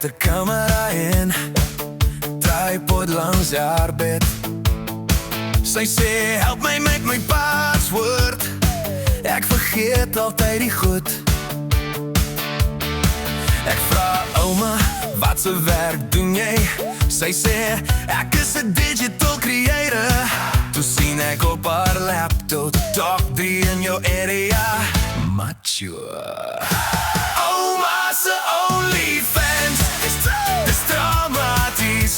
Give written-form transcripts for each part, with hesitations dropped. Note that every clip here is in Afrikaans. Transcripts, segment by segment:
met 'n kamera in, tripod langs haar bed. Sy sê, help my met my paswoord, ek vergeet altyd die goed. Ek vra ouma, wat se werk doen jy? Sy sê, ek is 'n digital creator. Toe sien ek op haar laptop, top 3 in jou area, macho. Ouma se OnlyFans, dis dramaties.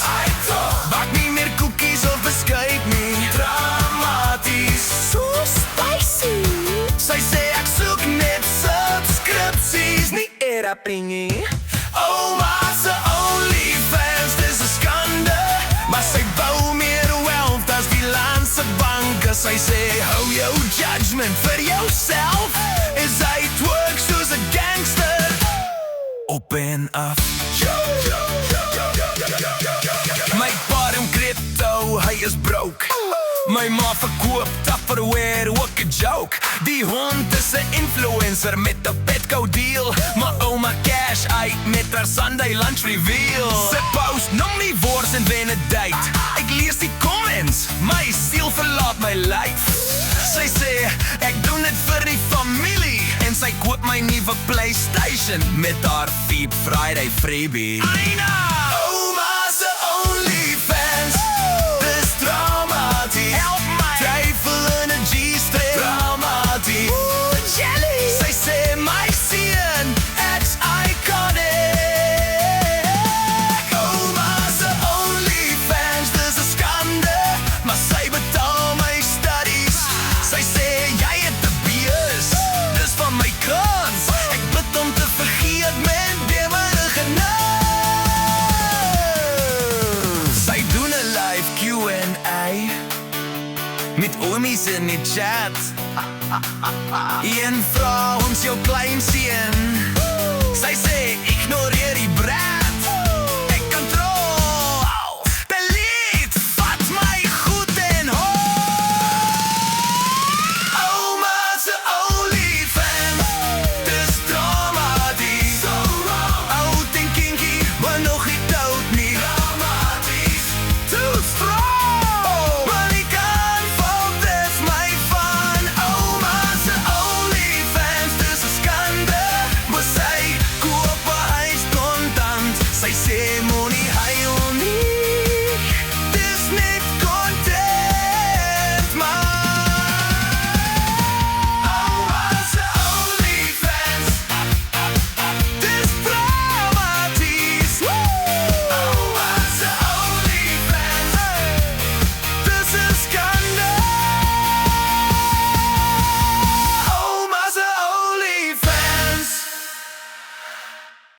Bak nie meer koekies of beskuit nie, dramaties. So spicy. Sy sê ek soek net subscripties, nie erapingie. Ouma se OnlyFans, dis 'n skande, maar sy bou meer wealth as die landse banke. Sy sê, hou jou judgment vir jouself, is hy twerk soos 'n gangster, op en af. My pa in crypto, hy is broke. My ma verkoop Tupperware, ook 'n joke. Die hond is 'n influencer met 'n petco deal. My ouma cash uit met haar Sunday lunch reveal. Sy post, noem nie wors en wen 'n date. Ek lees die comments, my siel verlaat my lyf. Sy sê, ek doen dit vir die familie, en sy koop my nuwe PlayStation met haar Feed Friday freebie. Aina! Ouma se OnlyFans, dis dramaties. Help my! Twyfel in 'n G-string, dramaties. Ooh, jelly. Sy sê, my seun, ek's iconic. Ouma se OnlyFans, dis 'n skande, maar sy betaal my studies. Sy sê, jy het 'n bias, dis van my kans. Ek bid om te vergeet met demerige sy doen 'n live Q&A met oomies in die chat. Een vra ons jou klein seun, sy sê, ignoreer die brat.